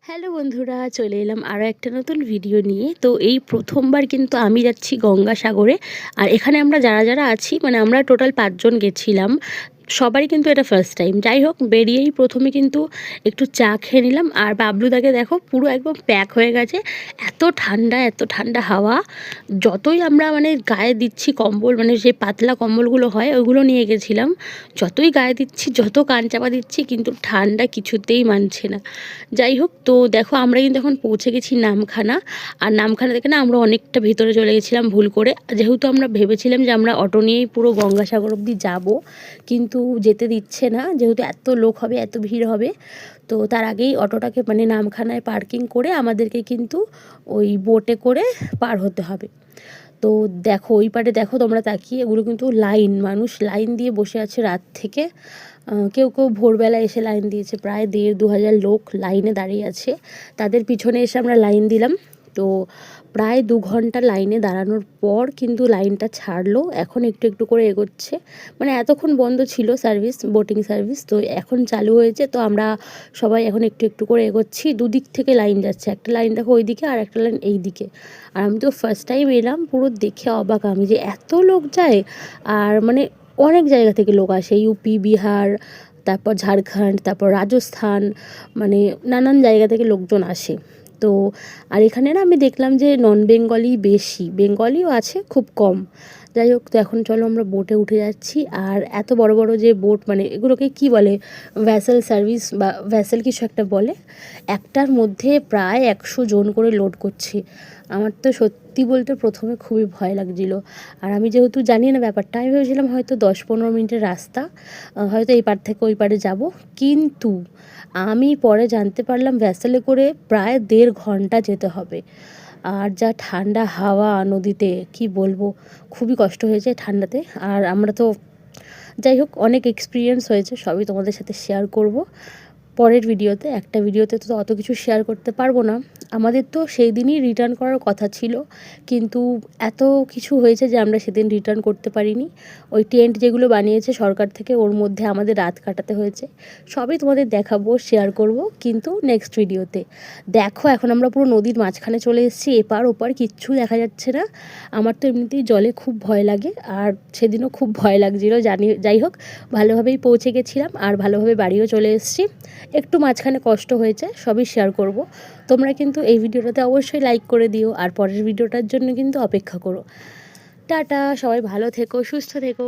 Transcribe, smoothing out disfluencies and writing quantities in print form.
Hello বন্ধুরা, চলে এলাম আরও একটা নতুন ভিডিও নিয়ে। তো এই প্রথমবার কিন্তু আমি যাচ্ছি গঙ্গাসাগরে। আর এখানে আমরা যারা যারা আছি, মানে আমরা টোটাল 5 জন গেছিলাম। সবারই কিন্তু এটা ফার্স্ট টাইম। যাই হোক, বেরিয়েই প্রথমে কিন্তু একটু চা খেয়ে নিলাম। আর বাবলুদাকে দেখো পুরো একদম প্যাক হয়ে গেছে। এত ঠান্ডা, এত ঠান্ডা হাওয়া। যতই আমরা মানে গায়ে দিচ্ছি কম্বল, মানে যে পাতলা কম্বলগুলো হয় ওইগুলো নিয়ে গেছিলাম, যতই গায়ে দিচ্ছি, যত কান চাপা দিচ্ছি, কিন্তু ঠান্ডা কিছুতেই মানছে না। যাই হোক, তো দেখো আমরা কিন্তু এখন পৌঁছে গেছি নামখানা। আর নামখানা থেকে না আমরা অনেকটা ভেতরে চলে গেছিলাম ভুল করে, যেহেতু আমরা ভেবেছিলাম যে আমরা অটো নিয়েই পুরো গঙ্গাসাগর অবধি যাব, কিন্তু যেতে দিচ্ছে না, যেহেতু এত লোক হবে, এত ভিড় হবে। তো তার আগেই অটোটাকে মানে নামখানায় পার্কিং করে আমাদেরকে কিন্তু ওই বোটে করে পার হতে হবে। তো দেখো ওই পারে, দেখো তোমরা তাকিয়ে, এগুলো কিন্তু লাইন, মানুষ লাইন দিয়ে বসে আছে রাত থেকে। কেউ কেউ ভোরবেলা এসে লাইন দিয়েছে, প্রায় 1,500-2,000 লোক লাইনে দাঁড়িয়ে আছে। তাদের পিছনে এসে আমরা লাইন দিলাম। তো প্রায় 2 ঘন্টা লাইনে দাঁড়ানোর পর কিন্তু লাইনটা ছাড়লো। এখন একটু একটু করে এগোচ্ছে, মানে এতক্ষণ বন্ধ ছিল সার্ভিস, বোটিং সার্ভিস, তো এখন চালু হয়েছে। তো আমরা সবাই এখন একটু একটু করে এগোচ্ছি। দুদিক থেকে লাইন যাচ্ছে, একটা লাইন দেখো ওই দিকে আর একটা লাইন এই দিকে। আর আমি তো ফার্স্ট টাইম এলাম, পুরো দেখে অবাক আমি যে এত লোক যায়। আর মানে অনেক জায়গা থেকে লোক আসে, ইউপি, বিহার, তারপর ঝাড়খণ্ড, তারপর রাজস্থান, মানে নানান জায়গা থেকে লোকজন আসে। তো আর এখানে না আমি দেখলাম যে নন বেঙ্গলি বেশি, বেঙ্গলিও আছে খুব কম। যাই হোক, তো এখন চলো আমরা বোটে উঠে যাচ্ছি। আর এত বড় বড় যে বোট, মানে এগুলোকে কি বলে, ভ্যাসেল সার্ভিস বা ভ্যাসেল কিছু একটা বলে, একটার মধ্যে প্রায় 100 জন করে লোড করছে। আমার তো সত্যি বলতে প্রথমে খুবই ভয় লাগছিল। আর আমি যেহেতু জানি না ব্যাপারটা, আমি ভেবেছিলাম হয়তো 10-15 মিনিটের রাস্তা, হয়তো এই পার থেকে ওই পারে যাব। কিন্তু আমি পরে জানতে পারলাম ভ্যাসেলে করে প্রায় 1.5 ঘন্টা যেতে হবে। আর যা ঠান্ডা হাওয়া নদীতে, কি বলবো, খুবই কষ্ট হয়েছে ঠান্ডাতে। আর আমরা তো, যাই হোক, অনেক এক্সপিরিয়েন্স হয়েছে, সবই তোমাদের সাথে শেয়ার করব পরের ভিডিওতে। একটা ভিডিওতে তো অত কিছু শেয়ার করতে পারবো না। আমাদের তো সেই দিনই রিটার্ন করার কথা ছিল, কিন্তু এত কিছু হয়েছে যে আমরা সেদিন রিটার্ন করতে পারিনি। ওই টেন্ট যেগুলো বানিয়েছে সরকার থেকে, ওর মধ্যে আমাদের রাত কাটাতে হয়েছে। সবই তোমাদের দেখাবো, শেয়ার করব, কিন্তু নেক্সট ভিডিওতে। দেখো এখন আমরা পুরো নদীর মাঝখানে চলে এসেছি, এপার ওপার কিচ্ছু দেখা যাচ্ছে না। আমার তো এমনিতেই জলে খুব ভয় লাগে, আর সেদিনও খুব ভয় লাগছিলো, জানি। যাই হোক, ভালোভাবেই পৌঁছে গেছিলাম আর ভালোভাবে বাড়িও চলে এসেছি। একটু মাঝখানে কষ্ট হয়েছে, সবই শেয়ার করব। তোমরা কিন্তু এই ভিডিওটাতে অবশ্যই লাইক করে দিও, আর পরের ভিডিওটার জন্য কিন্তু অপেক্ষা করো। টাটা, সবাই ভালো থেকো, সুস্থ থেকো।